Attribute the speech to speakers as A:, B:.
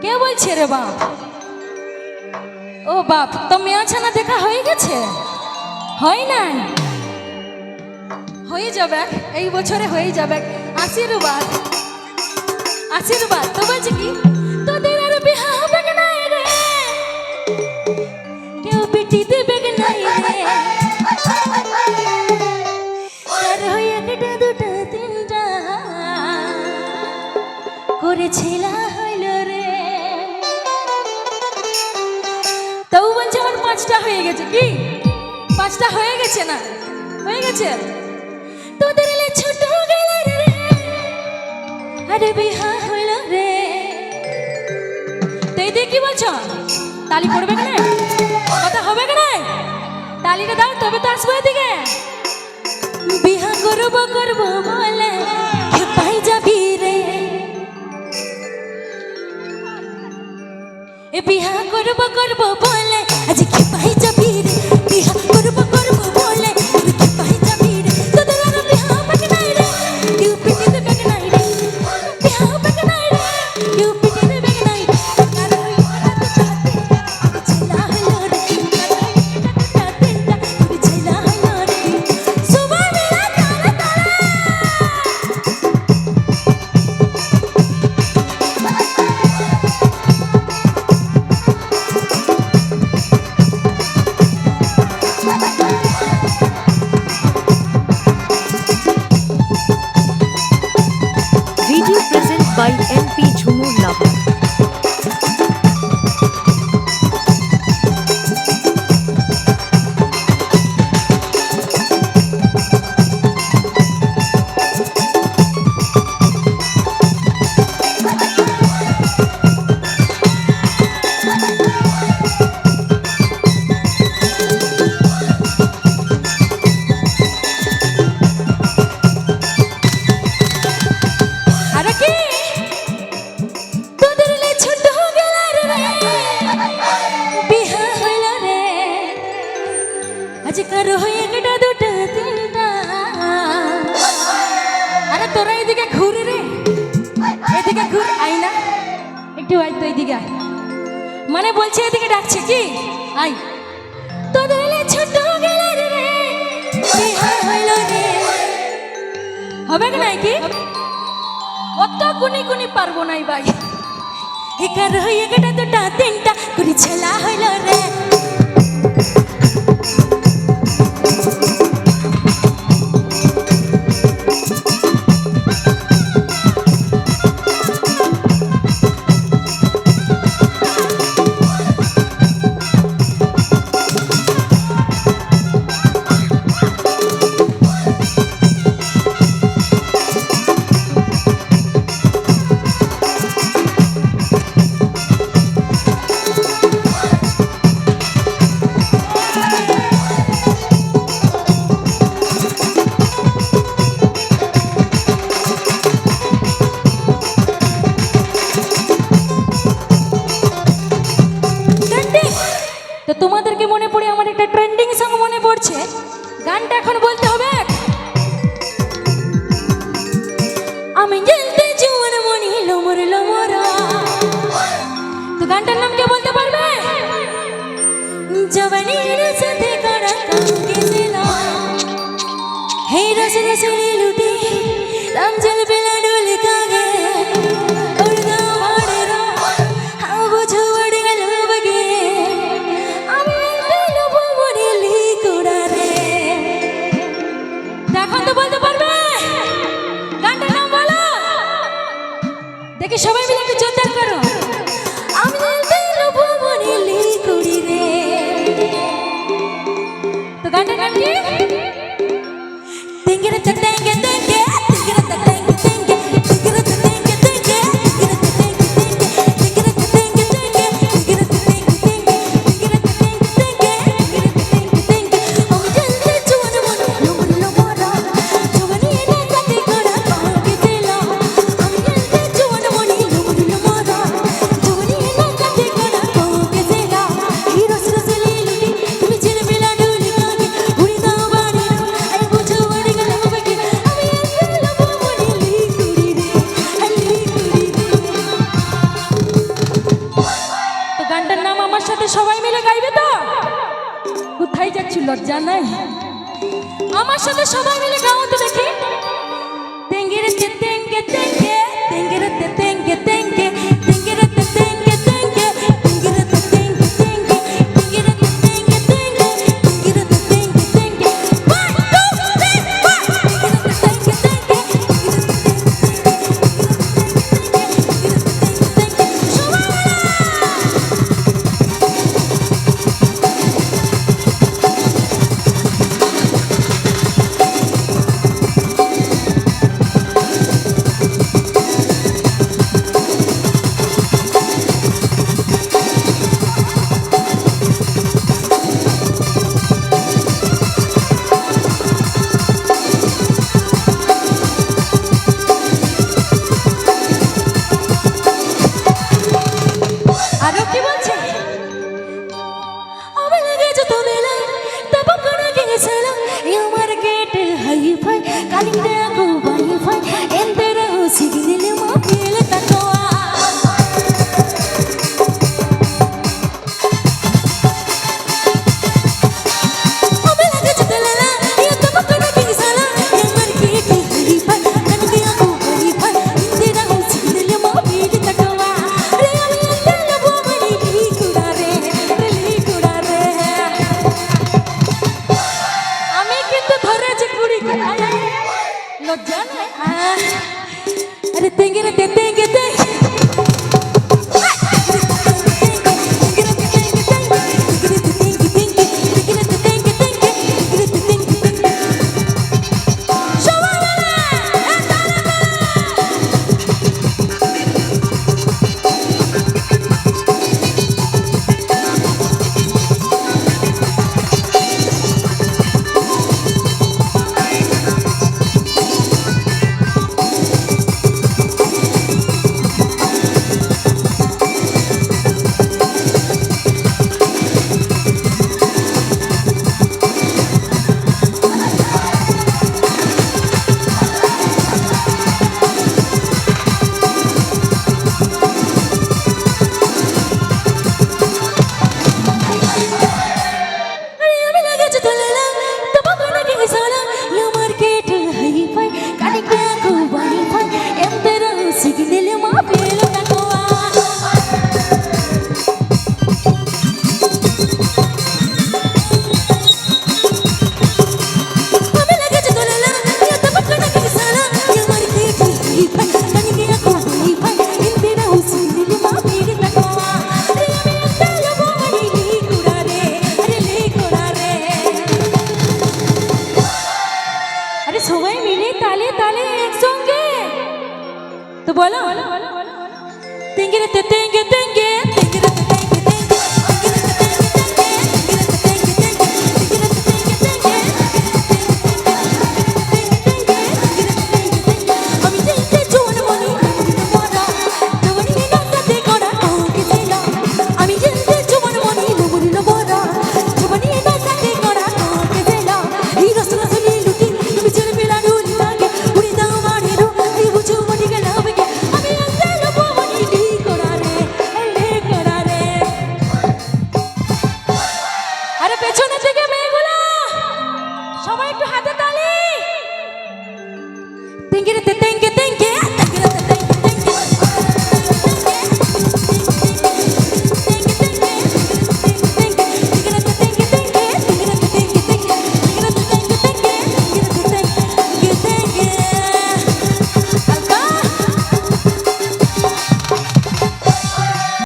A: কে বলছে রে বাপ? ও বাপ, তো মেয়া ছানা দেখা হয়ে গেছে? হয় নাই? হয়ে যাবে, এই বছরে হয়ে যাবে। আশীর্বাদ আশীর্বাদ। তো বলছে কি তোদের আর বিহা হবে না রে, কেউ পিটি দেবে না রে, তার হয়ে একটা দুটা তিনটা করে ছেলা হইল রে। তাও বলছে আমার 5টা হয়ে গেছে। কি 5টা হয়ে গেছে? না হয়ে গেছে। তোদের এলে ছোট গেল রে, আরে বিহা হইল রে। তো এই দিয়ে কি বলছো? তালি পড়বে না? কথা হবে না? তালিটা দাও তবে তো আসবো এদিকে। বিহা করবো করবো বলে পাই যাবি রে, এ বিহা করবো করবো বলে আজ কি পাই যাবি রে, বিহা করবো করবো বলে কি পাই যাবি রে। তোদের আর বিহা হবে না রে, কেউ পিটি দেবে না রে, বিহা হবে না রে, কেউ পিটি দেবে না রে। কার হই এটা ছেলা হলো রে, কার হই এটা ছেলা হলো রে। সুবা মেরা তারা তারা
B: Video present by MP Jhumur Lava.
A: আরে কি তোদের লে ছোট গেল রে, বিহা হইল রে, আজ কার হয়ে একটা দুটা তিনটা। আরে তোরা এদিকে ঘুর রে, এদিকে ঘুর, আই না একটু, আই তো এদিকে আয়। মানে বলছে এদিকে ডাকছে কি আই। তোদের লে ছোট গেল রে, বিহা হইল রে। হবে না কি? অত গুনি গুনি পারবো নাই ভাই। একার হয়ে গেটা দুটা তিনটা করে ছেলা হইল রে। তো তোমাদেরকে মনে পড়ে আমার একটা ট্রেন্ডিং সং মনে পড়ছে, গানটা এখন বলতে হবে। আমি জ্বলতে জুয়ার মনি লোমর লোমরা। তো গানটার নাম কে বলতে পারবে? জবানির সাথে করা কাকে দিলা, হে রস রসলি লুটি রাম জল বেলা ডোলে কাগে উড়গা মারেরা হাও বুঝো উড় গেল বগে। আমি দিল বমরিলি কুড়া রে। দেখো তো বলতে পারবে? গানটার নাম বলো দেখি, সবাই মিলে একটু জোরদার করো। আমি দিল বমরিলি কুড়ি রে। তো গানটার নাম কি? Tinggira ta tenge tenge, tinggira ta tenge tenge, tinggira ta tenge tenge, tinggira ta tenge tenge, tinggira ta tenge tenge, tinggira ta tenge tenge, tinggira ta tenge tenge, tinggira ta tenge tenge. Om jalde chuan mon lomor lomora, chuani ne kate kora kaage dela. Om jalde chuan mon lomor lomora, chuani ne kate kora kaage dela. Hi ros ros lili, tumi chil bila duli kaage, uri da ba আমার সাথে সবাই মিলে গাইবে তো? কোথায় যাচ্ছি, লজ্জা নাই? আমার সাথে সবাই মিলে গাও তো দেখি। তেঙ্গেরেতে তেঙ্গে তেঙ্গে, তেঙ্গেরেতে তেঙ্গে তেঙ্গে, তেঙ্গেরেতে তেঙ্গে তেঙ্গে, তেঙ্গেরেতে তেঙ্গে তেঙ্গে, তেঙ্গেরেতে তেঙ্গে তেঙ্গে, তেঙ্গেরেতে তেঙ্গে তেঙ্গে। 1 2 3 4 তেঙ্গেরেতে তেঙ্গে তেঙ্গে, সবাই আরো কি বলছে? আমি লাগে যত বেলা তব করে গেছিলাম আমার গেট হাই ফাই কালিতে আগো বাই ফাই এন্তেরা সিগন্যাল মা ফেল তাকোয়া আমি লাগে যত বেলা তব করে গেছিলাম আমার গেট হাই ফাই কালিতে আগো বাই ফাই এন্তেরা সিগন্যাল মা ফেল তাকোয়া রে আমি এন্তেরা বোমানি লিকুড়ারে লিকুড়ারে আমি কিন্তু ধরেছি কুড়িকে লজ্জা নাই? আরে তেঙ্গেরে তে তেঙ্গে তে সবাই মিলে তালে তালে একসঙ্গে তো বলো তেঙ্গেরেতে তেঙ্গে তেঙ্গে তেঙ্গেরেতে তেঙ্গে তেঙ্গে আমি যেতে জোন মনি মরা জওয়ানি নাচতে করা ওকে ছিল আমি যেতে জোন মনি লবুল মরা জওয়ানি নাচতে করা ওকে ছিল এই রসনা সুনি লুটি তুমি চলে পেলা ডুলি লাগে উড়ি দাও মারে রো এই বুঝু মনি গলাবে আমি আনতে লবো মনি লি করা রে আরে পেছনে থেকে মেয়েগুলো সবাই একটু হাতে তালি তেঙ্গেরেতে তেঙ্গে